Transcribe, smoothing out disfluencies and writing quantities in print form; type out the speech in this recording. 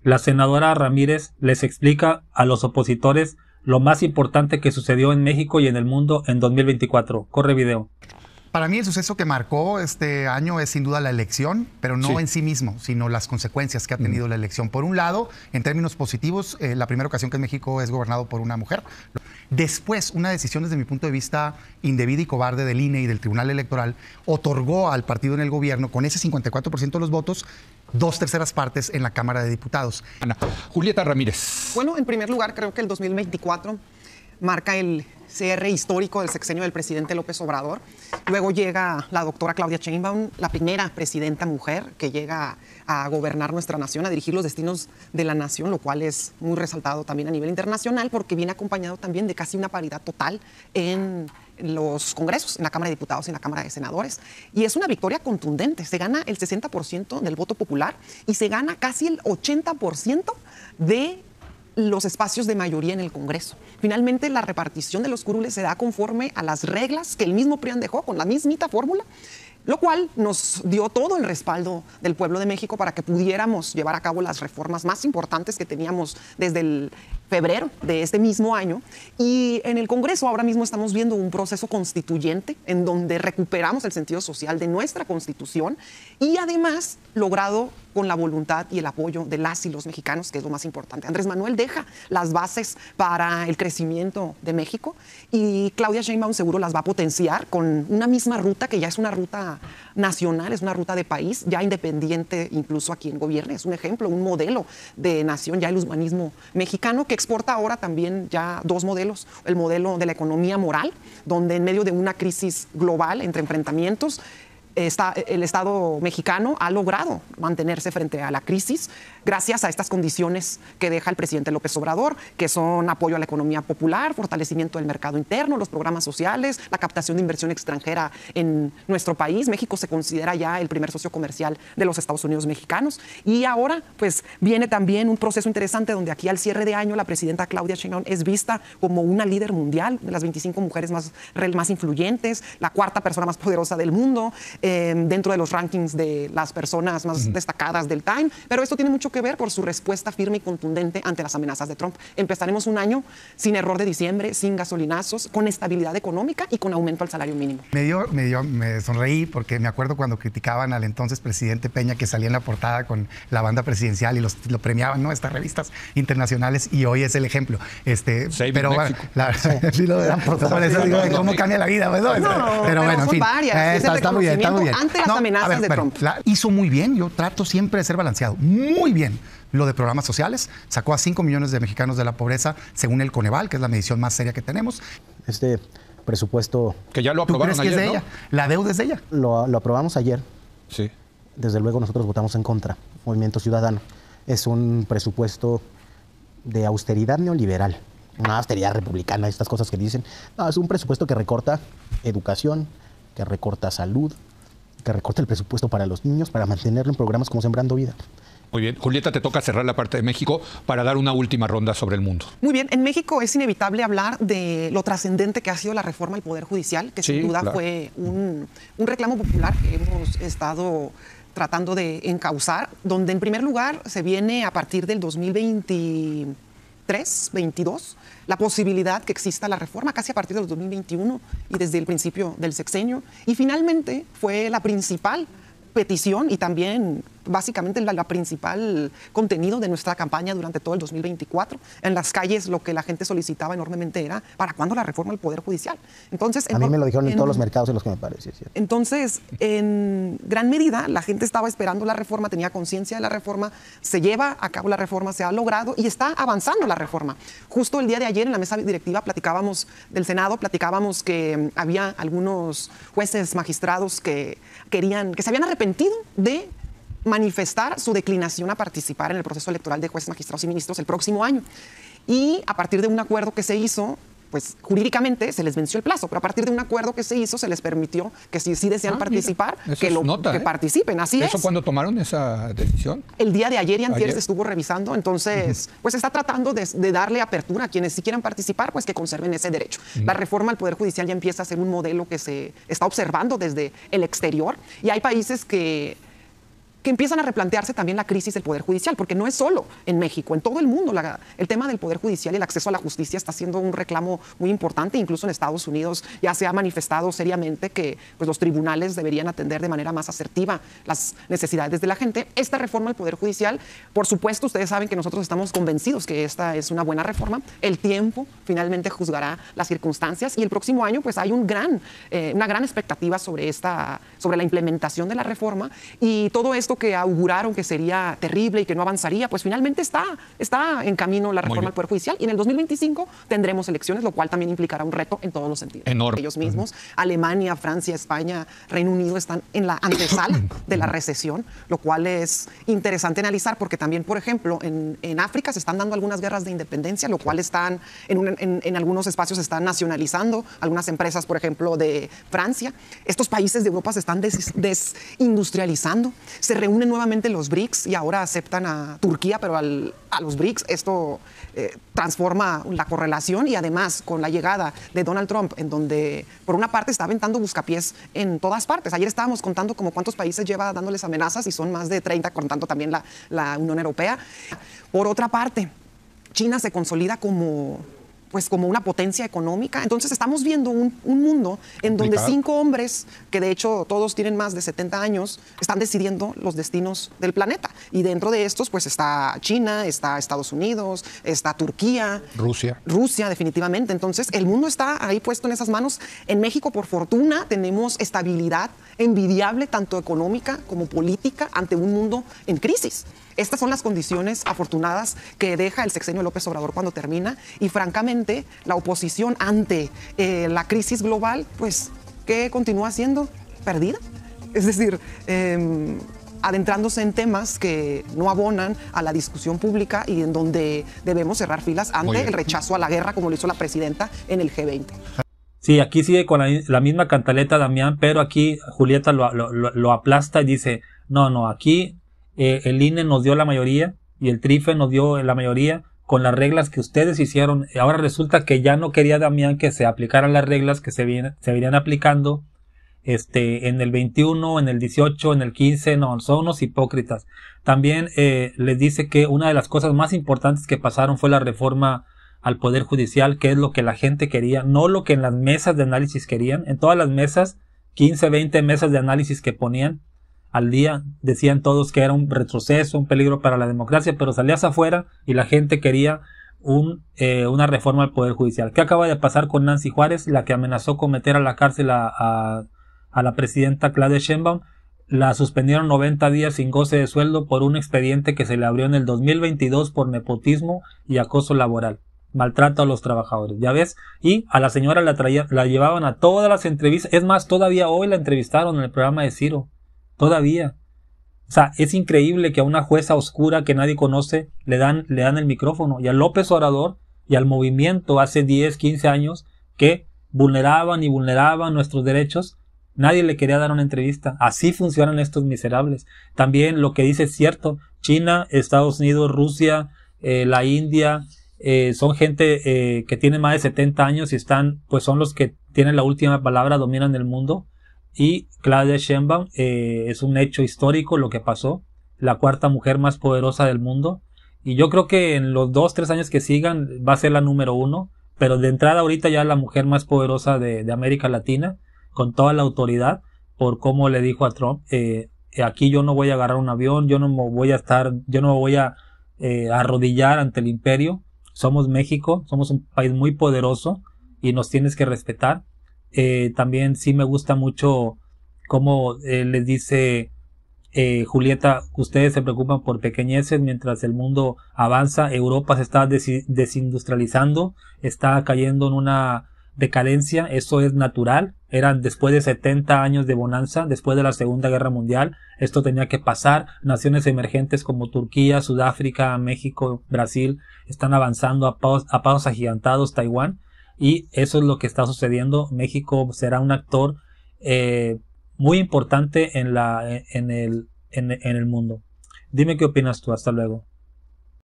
La senadora Ramírez les explica a los opositores lo más importante que sucedió en México y en el mundo en 2024. Corre video. Para mí el suceso que marcó este año es sin duda la elección, pero no en sí mismo, sino las consecuencias que ha tenido la elección. Por un lado, en términos positivos, la primera ocasión que México es gobernado por una mujer. Después, una decisión desde mi punto de vista indebida y cobarde del INE y del Tribunal Electoral otorgó al partido en el gobierno, con ese 54% de los votos, 2/3 partes en la Cámara de Diputados. Ana, Julieta Ramírez. Bueno, en primer lugar, creo que el 2024 marca el cierre histórico del sexenio del presidente López Obrador. Luego llega la doctora Claudia Sheinbaum, la primera presidenta mujer que llega a gobernar nuestra nación, a dirigir los destinos de la nación, lo cual es muy resaltado también a nivel internacional porque viene acompañado también de casi una paridad total en los congresos, en la Cámara de Diputados y en la Cámara de Senadores. Y es una victoria contundente. Se gana el 60% del voto popular y se gana casi el 80% de los espacios de mayoría en el Congreso. Finalmente, la repartición de los curules se da conforme a las reglas que el mismo PRIAN dejó, con la mismita fórmula, lo cual nos dio todo el respaldo del pueblo de México para que pudiéramos llevar a cabo las reformas más importantes que teníamos desde el febrero de este mismo año. Y en el Congreso ahora mismo estamos viendo un proceso constituyente en donde recuperamos el sentido social de nuestra Constitución y además logrado con la voluntad y el apoyo de las y los mexicanos, que es lo más importante. Andrés Manuel deja las bases para el crecimiento de México y Claudia Sheinbaum seguro las va a potenciar con una misma ruta que ya es una ruta nacional, es una ruta de país, ya independiente incluso a quien gobierne. Es un ejemplo, un modelo de nación, ya el humanismo mexicano, que exporta ahora también ya dos modelos. El modelo de la economía moral, donde en medio de una crisis global entre enfrentamientos, el Estado mexicano ha logrado mantenerse frente a la crisis gracias a estas condiciones que deja el presidente López Obrador, que son apoyo a la economía popular, fortalecimiento del mercado interno, los programas sociales, la captación de inversión extranjera en nuestro país. México se considera ya el primer socio comercial de los Estados Unidos mexicanos. Y ahora, pues, viene también un proceso interesante donde aquí al cierre de año la presidenta Claudia Sheinbaum es vista como una líder mundial, de las 25 mujeres más influyentes, la cuarta persona más poderosa del mundo, dentro de los rankings de las personas más destacadas del Time, pero esto tiene mucho que ver por su respuesta firme y contundente ante las amenazas de Trump. Empezaremos un año sin error de diciembre, sin gasolinazos, con estabilidad económica y con aumento al salario mínimo. Me sonreí porque me acuerdo cuando criticaban al entonces presidente Peña, que salía en la portada con la banda presidencial y lo premiaban, ¿no? Estas revistas internacionales, y hoy es el ejemplo. Pero bueno, por eso digo, cómo cambia la vida, ¿no? Pero bueno, en fin. Está muy bien, está muy bien. Ante las amenazas de Trump. Hizo muy bien, yo trato siempre de ser balanceado, muy bien. Lo de programas sociales, sacó a 5 millones de mexicanos de la pobreza, según el Coneval, que es la medición más seria que tenemos. Este presupuesto... Que ya lo aprobaron ayer, ¿Tú crees que es de ¿no? ella? La deuda es de ella. Lo aprobamos ayer. Sí. Desde luego nosotros votamos en contra, Movimiento Ciudadano. Es un presupuesto de austeridad neoliberal, una austeridad republicana, estas cosas que dicen. No, es un presupuesto que recorta educación, que recorta salud, que recorta el presupuesto para los niños, para mantenerlo en programas como Sembrando Vida. Muy bien. Julieta, te toca cerrar la parte de México para dar una última ronda sobre el mundo. Muy bien. En México es inevitable hablar de lo trascendente que ha sido la reforma al Poder Judicial, que sin duda fue un reclamo popular que hemos estado tratando de encauzar, donde en primer lugar se viene a partir del 2023-22 la posibilidad que exista la reforma casi a partir del 2021 y desde el principio del sexenio. Y finalmente fue la principal petición y también básicamente la principal contenido de nuestra campaña durante todo el 2024. En las calles lo que la gente solicitaba enormemente era ¿para cuándo la reforma del Poder Judicial? Entonces, a mí me lo dijeron en todos los mercados en los que me parece. ¿Cierto? Entonces, en gran medida, la gente estaba esperando la reforma, tenía conciencia de la reforma, se lleva a cabo la reforma, se ha logrado y está avanzando la reforma. Justo el día de ayer en la mesa directiva platicábamos del Senado, platicábamos que había algunos jueces magistrados que se habían arrepentido de manifestar su declinación a participar en el proceso electoral de jueces, magistrados y ministros el próximo año. Y a partir de un acuerdo que se hizo, pues jurídicamente se les venció el plazo, pero a partir de un acuerdo que se hizo se les permitió que si sí desean participar, que participen. Así es. ¿Eso cuándo tomaron esa decisión? El día de ayer y antier se estuvo revisando, entonces pues se está tratando de darle apertura a quienes sí quieran participar, pues que conserven ese derecho. La reforma al Poder Judicial ya empieza a ser un modelo que se está observando desde el exterior y hay países que que empiezan a replantearse también la crisis del Poder Judicial, porque no es solo en México, en todo el mundo el tema del Poder Judicial y el acceso a la justicia está siendo un reclamo muy importante. Incluso en Estados Unidos ya se ha manifestado seriamente que pues, los tribunales deberían atender de manera más asertiva las necesidades de la gente. Esta reforma al Poder Judicial, por supuesto, ustedes saben que nosotros estamos convencidos que esta es una buena reforma. El tiempo finalmente juzgará las circunstancias y el próximo año pues hay una gran expectativa sobre la implementación de la reforma, y todo esto que auguraron que sería terrible y que no avanzaría, pues finalmente está en camino la reforma al Poder Judicial, y en el 2025 tendremos elecciones, lo cual también implicará un reto en todos los sentidos. Enorme. Ellos mismos, Alemania, Francia, España, Reino Unido están en la antesala de la recesión, lo cual es interesante analizar porque también, por ejemplo, en África se están dando algunas guerras de independencia, lo cual están en algunos espacios se están nacionalizando algunas empresas, por ejemplo, de Francia. Estos países de Europa se están desindustrializando. Se reúnen nuevamente los BRICS y ahora aceptan a Turquía, pero a los BRICS esto transforma la correlación, y además con la llegada de Donald Trump, en donde por una parte está aventando buscapiés en todas partes. Ayer estábamos contando como cuántos países lleva dándoles amenazas y son más de 30, contando también la Unión Europea. Por otra parte, China se consolida como una potencia económica. Entonces estamos viendo un mundo en donde 5 hombres, que de hecho todos tienen más de 70 años, están decidiendo los destinos del planeta. Y dentro de estos pues está China, está Estados Unidos, está Turquía, Rusia definitivamente. Entonces el mundo está ahí puesto en esas manos. En México, por fortuna, tenemos estabilidad envidiable, tanto económica como política, ante un mundo en crisis. Estas son las condiciones afortunadas que deja el sexenio de López Obrador cuando termina, y francamente la oposición ante la crisis global, pues, ¿qué continúa siendo? Perdida. Es decir, adentrándose en temas que no abonan a la discusión pública y en donde debemos cerrar filas ante el rechazo a la guerra, como lo hizo la presidenta en el G20. Sí, aquí sigue con la misma cantaleta, Damián, pero aquí Julieta lo aplasta y dice, no, aquí el INE nos dio la mayoría y el TRIFE nos dio la mayoría con las reglas que ustedes hicieron. Ahora resulta que ya no quería Damián que se aplicaran las reglas que se venían aplicando en el 21, en el 18, en el 15. No, son unos hipócritas. También les dice que una de las cosas más importantes que pasaron fue la reforma al Poder Judicial, que es lo que la gente quería, no lo que en las mesas de análisis querían. En todas las mesas, 15, 20 mesas de análisis que ponían al día, decían todos que era un retroceso, un peligro para la democracia, pero salías afuera y la gente quería una reforma al Poder Judicial. ¿Qué acaba de pasar con Nancy Juárez, la que amenazó con meter a la cárcel a la presidenta Claudia Sheinbaum? La suspendieron 90 días sin goce de sueldo por un expediente que se le abrió en el 2022 por nepotismo y acoso laboral. Maltrato a los trabajadores, ¿ya ves? Y a la señora la llevaban a todas las entrevistas. Es más, todavía hoy la entrevistaron en el programa de Ciro. Todavía. O sea, es increíble que a una jueza oscura que nadie conoce le dan el micrófono. Y a López Obrador y al movimiento hace 10, 15 años que vulneraban nuestros derechos, nadie le quería dar una entrevista. Así funcionan estos miserables. También lo que dice es cierto. China, Estados Unidos, Rusia, la India, son gente que tiene más de 70 años y son los que tienen la última palabra, dominan el mundo. Y Claudia Sheinbaum es un hecho histórico lo que pasó, la 4ª mujer más poderosa del mundo, y yo creo que en los 2-3 años que sigan va a ser la número 1, pero de entrada ahorita ya la mujer más poderosa de América Latina, con toda la autoridad, por cómo le dijo a Trump, aquí yo no voy a agarrar un avión, yo no me voy a arrodillar ante el imperio. Somos México, somos un país muy poderoso y nos tienes que respetar. También sí me gusta mucho cómo les dice Julieta, ustedes se preocupan por pequeñeces mientras el mundo avanza. Europa se está desindustrializando, está cayendo en una decadencia, eso es natural. Eran después de 70 años de bonanza, después de la Segunda Guerra Mundial, esto tenía que pasar. Naciones emergentes como Turquía, Sudáfrica, México, Brasil están avanzando a pasos agigantados, Taiwán. Y eso es lo que está sucediendo. México será un actor muy importante en el mundo. Dime qué opinas tú. Hasta luego.